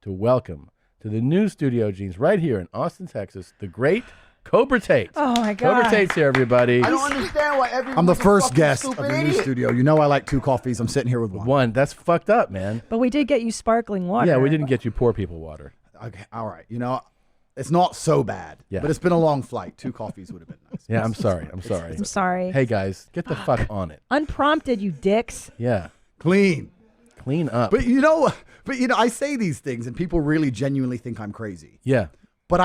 to welcome to the new Studio Jeans right here in Austin, Texas, the great Cobra Tate. Oh, my God. Cobra Tate's here, everybody. I don't understand why everyone. I'm the first guest stupid of the new idiot. studio. You know I like 2 coffees. I'm sitting here with one. One, that's fucked up, man. But we did get you sparkling water. Yeah, we didn't get you poor people water. Okay, all right. You know, it's not so bad. Yeah. But it's been a long flight. 2 coffees would have been nice. Yeah, I'm sorry. I'm sorry. I'm sorry. Hey, guys, get the fuck on it. Unprompted, you dicks. Yeah, Clean. clean up. But you know, I say these things and people really genuinely think I'm crazy. Yeah. But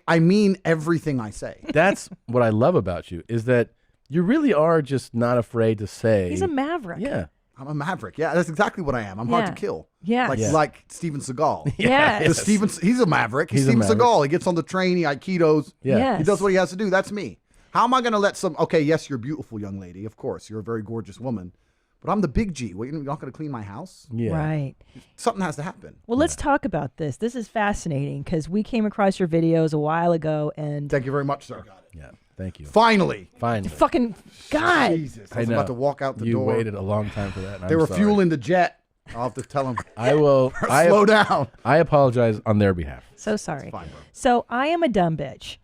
I mean everything I say. That's what I love about you is that you really are just not afraid to say. He's a maverick. Yeah. I'm a maverick. Yeah, that's exactly what I am. I'm hard to kill. Yeah. Like Steven Seagal. Yes. He's a maverick. He's a Steven maverick. Seagal. He gets on the train, he aikidos. Yeah. Yes. He does what he has to do. That's me. How am I going to let okay, yes, you're a beautiful young lady. Of course, you're a very gorgeous woman. But I'm the big G. What, you're not going to clean my house? Yeah. Right. Something has to happen. Well, let's talk about this. This is fascinating because we came across your videos a while ago and Thank you very much, sir. Yeah. Thank you. Finally. Finally. fucking God. Jesus. I was know. about to walk out the you door. waited a long time for that. And They I'm were sorry. fueling the jet. I'll have to tell them. I will. Slow down. I apologize on their behalf. So sorry. Fine, bro. So I am a dumb bitch.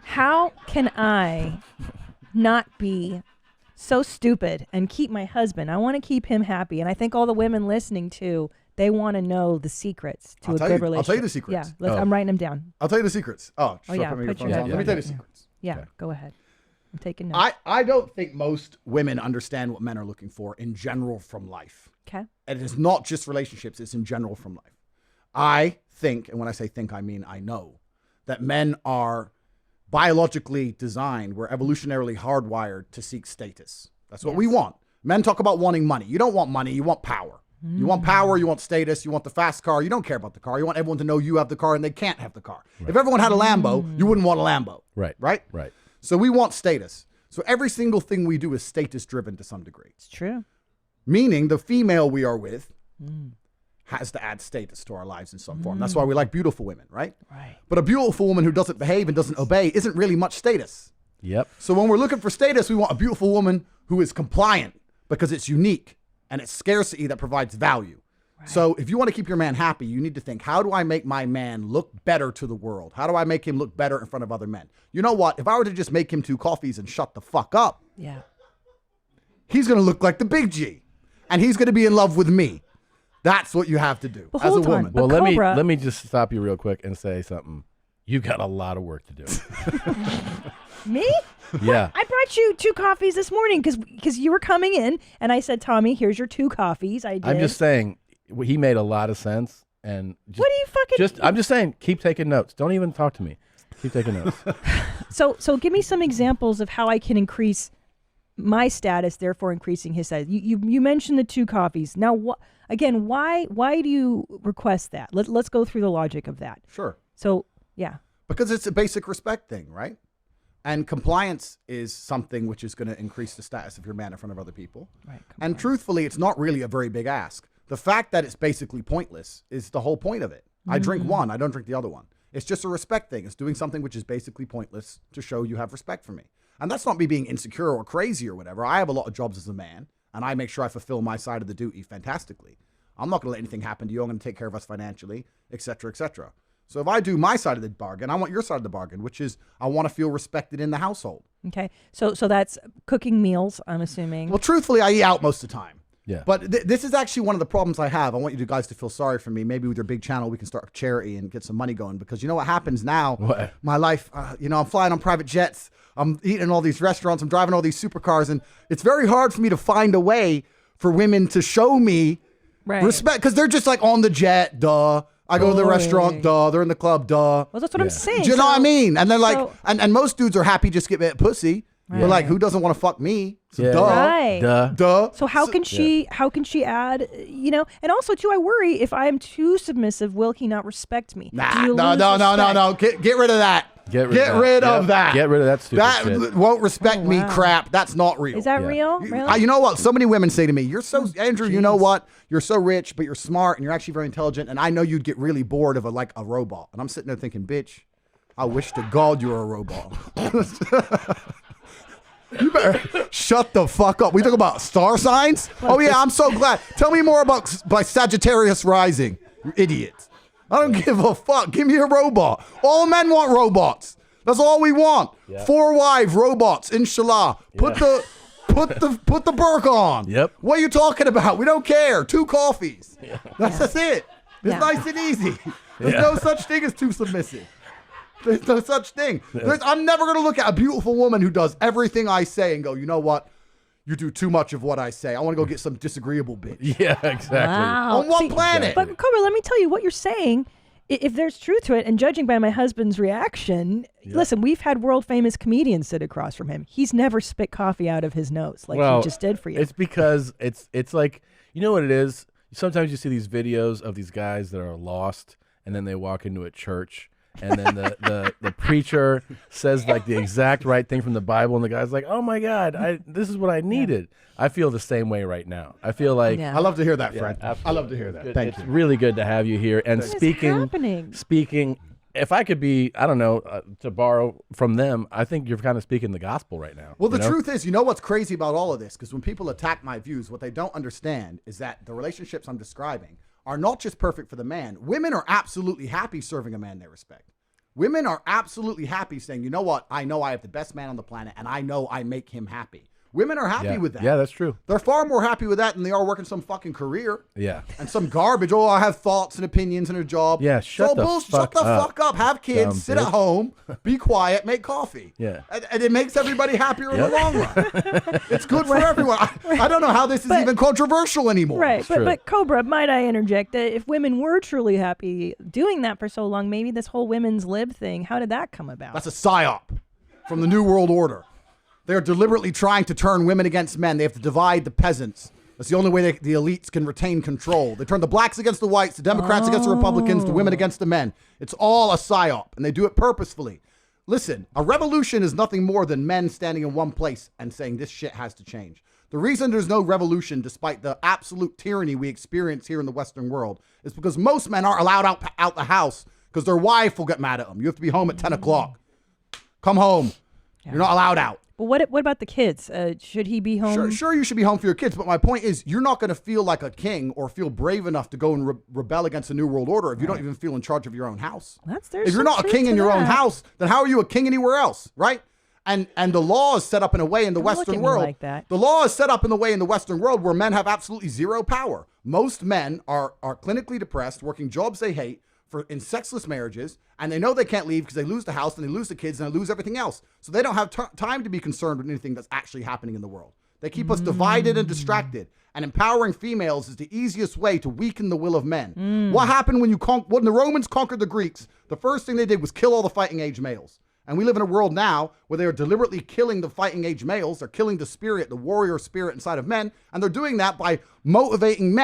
How can I not be so stupid and keep my husband? I want to keep him happy. And I think all the women listening to, they want to know the secrets to I'll a tell good you- I'll relationship. tell you the secrets. Yeah, I'm writing them down. I'll tell you the secrets. Oh, should I yeah, put my put earphones your- on? yeah, Let me tell you yeah. the secrets. Yeah, Okay. go ahead. I'm taking notes. I don't think most women understand what men are looking for in general from life. Okay. And it is not just relationships, it's in general from life. I think, and when I say think, I mean I know, that men are biologically designed, we're evolutionarily hardwired to seek status. That's what we want. Men talk about wanting money. You don't want money, you want power. You want power, you want status, you want the fast car. You don't care about the car. You want everyone to know you have the car and they can't have the car. If everyone had a Lambo, you wouldn't want a Lambo. Right. Right? Right. So we want status. So every single thing we do is status driven to some degree. It's true. Meaning the female we are with has to add status to our lives in some form. That's why we like beautiful women, right? Right. But a beautiful woman who doesn't behave and doesn't obey isn't really much status. Yep. So when we're looking for status, we want a beautiful woman who is compliant because it's unique and it's scarcity that provides value. So if you want to keep your man happy, you need to think, how do I make my man look better to the world? How do I make him look better in front of other men? You know what? If I were to just make him 2 coffees and shut the fuck up, Yeah. he's going to look like the big G and he's going to be in love with me. That's what you have to do But as a hold on. woman. But Well, Cobra- let me just stop you real quick and say something. You got a lot of work to do. Me? Yeah. I brought you 2 coffees this morning because you were coming in and I said, Tommy, here's your 2 coffees. I did. I'm just saying he made a lot of sense. And just, What do you fucking... I'm just saying, keep taking notes. Don't even talk to me. Keep taking notes. So give me some examples of how I can increase my status, therefore increasing his status. You mentioned the 2 coffees. Now, why do you request that? Let's go through the logic of that. Sure. So, yeah. Because it's a basic respect thing, right? And compliance is something which is going to increase the status of your man in front of other people. Right. And truthfully, it's not really a very big ask. The fact that it's basically pointless is the whole point of it. I drink one, I don't drink the other one. It's just a respect thing. It's doing something which is basically pointless to show you have respect for me. And that's not me being insecure or crazy or whatever. I have a lot of jobs as a man, and I make sure I fulfill my side of the duty fantastically. I'm not going to let anything happen to you. I'm going to take care of us financially, et cetera, et cetera. So if I do my side of the bargain, I want your side of the bargain, which is I want to feel respected in the household. Okay. So that's cooking meals, I'm assuming. Well, truthfully, I eat out most of the time. Yeah. But this is actually one of the problems I have. I want you guys to feel sorry for me. Maybe with your big channel, we can start a charity and get some money going. Because you know what happens now? What? My life, I'm flying on private jets. I'm eating in all these restaurants. I'm driving all these supercars. And it's very hard for me to find a way for women to show me respect. Because they're just like on the jet, duh. I go to the restaurant, duh. They're in the club, duh. Well, that's what I'm saying. Do you know what I mean? And they're like, and most dudes are happy just get that pussy. Right. But like, who doesn't want to fuck me? So Yeah. duh. Right. Duh. So how can she add, and also too, I worry if I am too submissive, will he not respect me? Nah, Do you no. lose respect? Get rid of that. Get rid of Yep. that. Get rid of that stupid That shit. won't respect me wow. crap. That's not real. Is that Yeah. real? Really? You know what? So many women say to me, you're so, Andrew, you know what? You're so rich, but you're smart and you're actually very intelligent. And I know you'd get really bored of a robot. And I'm sitting there thinking, bitch, I wish to God you were a robot. You better shut the fuck up. We talk about star signs? Oh yeah, I'm so glad. Tell me more about by Sagittarius rising, you idiot. I don't give a fuck. Give me a robot. All men want robots. That's all we want. Yeah. 4 wives, robots, inshallah. Put the burqa on. Yep. What are you talking about? We don't care. 2 coffees. Yeah. That's it. It's Yeah. nice and easy. There's no such thing as too submissive. There's no such thing. I'm never going to look at a beautiful woman who does everything I say and go, you know what? You do too much of what I say. I want to go get some disagreeable bitch. Yeah, exactly. Wow. On what planet? But Cobra, let me tell you what you're saying. If there's truth to it, and judging by my husband's reaction, listen, we've had world famous comedians sit across from him. He's never spit coffee out of his nose like he just did for you. It's because it's like, you know what it is? Sometimes you see these videos of these guys that are lost, and then they walk into a church, and then the preacher says like the exact right thing from the Bible, and the guy's like, "Oh my God, this is what I needed." I feel the same way right now. I feel like Yeah. I love to hear that, friend. absolutely. I love to hear that. Thank It's you. really good to have you here. And What is happening? speaking, if I could be, I don't know, to borrow from them, I think you're kind of speaking the gospel right now. Well, the you know? truth is, you know what's crazy about all of this? Because when people attack my views, what they don't understand is that the relationships I'm describing are not just perfect for the man. Women are absolutely happy serving a man they respect. Women are absolutely happy saying, you know what? I know I have the best man on the planet, and I know I make him happy. Women are happy with that. Yeah, that's true. They're far more happy with that than they are working some fucking career. Yeah. And some garbage. Oh, I have thoughts and opinions and a job. Yeah, shut the fuck up. Have kids, Dumb sit bitch. at home, be quiet, make coffee. Yeah. And it makes everybody happier in the long run. It's good for everyone. I don't know how this is even controversial anymore. Right, true. but Cobra, might I interject that if women were truly happy doing that for so long, maybe this whole women's lib thing, how did that come about? That's a psyop from the New World Order. They're deliberately trying to turn women against men. They have to divide the peasants. That's the only way the elites can retain control. They turn the blacks against the whites, the Democrats against the Republicans, the women against the men. It's all a psyop, and they do it purposefully. Listen, a revolution is nothing more than men standing in one place and saying this shit has to change. The reason there's no revolution, despite the absolute tyranny we experience here in the Western world, is because most men aren't allowed out the house because their wife will get mad at them. You have to be home at 10 o'clock. Come home. You're not allowed out. But what about the kids? Should he be home? Sure, you should be home for your kids. But my point is, you're not going to feel like a king or feel brave enough to go and rebel against the New World Order if you don't even feel in charge of your own house. There's If you're not a king in your own house, then how are you a king anywhere else, right? And the law is set up in a way in the Don't look Western at me world. like that. The law is set up in the way in the Western world where men have absolutely zero power. Most men are clinically depressed, working jobs they hate, in sexless marriages, and they know they can't leave because they lose the house and they lose the kids and they lose everything else. So they don't have time to be concerned with anything that's actually happening in the world. They keep us divided and distracted. And empowering females is the easiest way to weaken the will of men. What happened when the Romans conquered the Greeks? The first thing they did was kill all the fighting age males. And we live in a world now where they are deliberately killing the fighting age males. They're killing the spirit, the warrior spirit inside of men. And they're doing that by motivating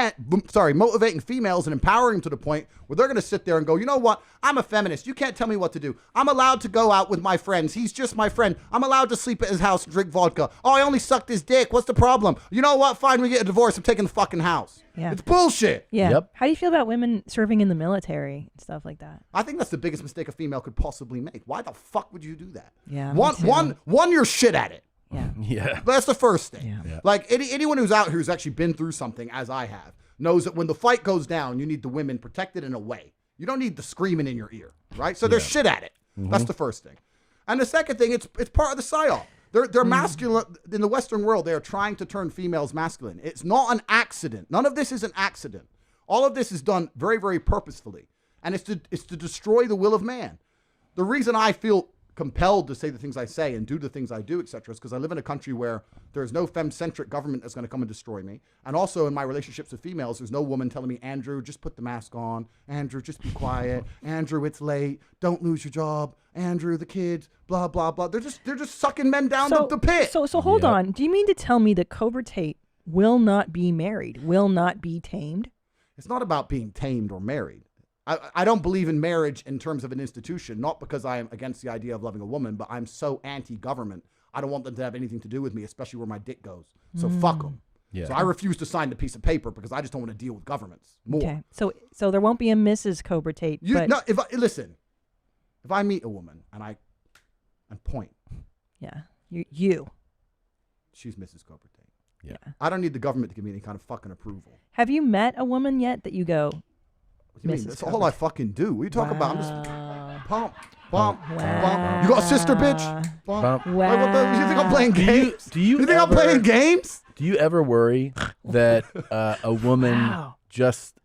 females and empowering them to the point where they're going to sit there and go, you know what? I'm a feminist. You can't tell me what to do. I'm allowed to go out with my friends. He's just my friend. I'm allowed to sleep at his house and drink vodka. Oh, I only sucked his dick. What's the problem? You know what? Fine, we get a divorce. I'm taking the fucking house. Yeah. It's bullshit. Yeah. Yep. How do you feel about women serving in the military and stuff like that? I think that's the biggest mistake a female could possibly make. Why the fuck would you do that? Yeah, me too. One, you're shit at it. Yeah. Yeah. That's the first thing. Yeah. Like anyone who's out here who's actually been through something, as I have, knows that when the fight goes down, you need the women protected in a way. You don't need the screaming in your ear, right? So they're shit at it. That's the first thing. And the second thing, it's part of the psyop. They're masculine. In the Western world, they are trying to turn females masculine. It's not an accident. None of this is an accident. All of this is done very, very purposefully. And it's to destroy the will of man. The reason I feel compelled to say the things I say and do the things I do, etc., is because I live in a country where there's no femme-centric government that's going to come and destroy me. And also in my relationships with females, there's no woman telling me, Andrew, just put the mask on. Andrew, just be quiet. Andrew, it's late. Don't lose your job. Andrew, the kids, blah, blah, blah. They're just sucking men down the pit. So hold Yep. on. Do you mean to tell me that Cobra Tate will not be married, will not be tamed? It's not about being tamed or married. I don't believe in marriage in terms of an institution, not because I am against the idea of loving a woman, but I'm so anti-government. I don't want them to have anything to do with me, especially where my dick goes. So fuck them. Yeah. So I refuse to sign the piece of paper because I just don't want to deal with governments more. Okay. So there won't be a Mrs. Cobra Tate. But If I meet a woman and point, yeah, you. she's Mrs. Cobra Tate. Yeah. I don't need the government to give me any kind of fucking approval. Have you met a woman yet that you go, What do you mean? Mrs. That's all I fucking do. What are you talking about? I'm just Wow. pump, bump, Wow. bump. You got a sister, bitch? Bump. Like, what the, you think I'm playing Do you- games? do you think I'm ever- playing games? Do you ever worry that a woman Wow. just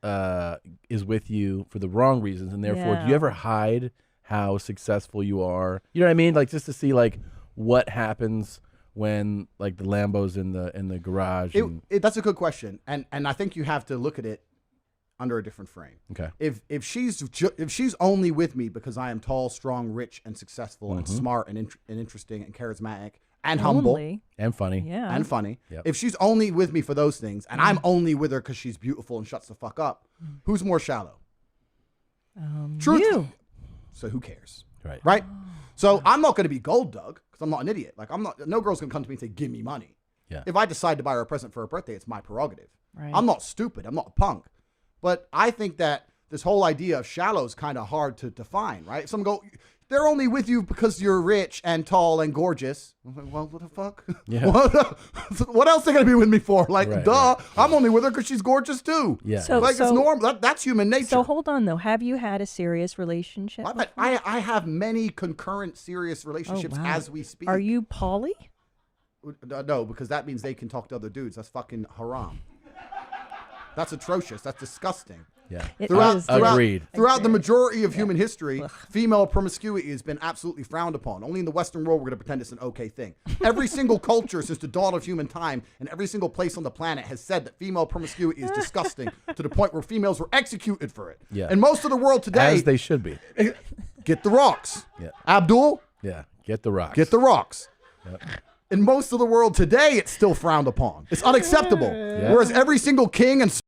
is with you for the wrong reasons, and therefore, do you Yeah. ever hide how successful you are? You know what I mean? Like just to see like what happens when like the Lambo's in the garage. And, That's a good question, and I think you have to look at it under a different frame. okay. If she's only with me because I am tall, strong, rich, and successful, and smart, and interesting, and charismatic, and humble, Only. And funny. Yeah. and funny. Yep. If she's only with me for those things, and I'm only with her because she's beautiful and shuts the fuck up, who's more shallow? Truth. You. So who cares, Right. right? So I'm not going to be gold dug because I'm not an idiot. Like no girl's going to come to me and say, "Give me money." Yeah. If I decide to buy her a present for her birthday, it's my prerogative. Right. I'm not stupid. I'm not a punk. But I think that this whole idea of shallow is kind of hard to define, right? Some go, they're only with you because you're rich and tall and gorgeous. I'm like, well, what the fuck? Yeah. What else are they going to be with me for? Like, Right, duh, right. I'm only with her because she's gorgeous too. Yeah. So- Like, it's normal. That's human nature. So hold on though. Have you had a serious relationship? I have many concurrent serious relationships wow. as we speak. Are you poly? No, because that means they can talk to other dudes. That's fucking haram. That's atrocious. That's disgusting. Yeah. It Throughout, is. throughout, Agreed. throughout the majority of human history, female promiscuity has been absolutely frowned upon. Only in the Western world we're going to pretend it's an okay thing. Every single culture since the dawn of human time and every single place on the planet has said that female promiscuity is disgusting to the point where females were executed for it. Yeah. And most of the world today, As they should be. get the rocks. Yeah. Abdul, Yeah. Get the rocks. get the rocks. Yep. In most of the world today, it's still frowned upon. It's unacceptable. Whereas every single king and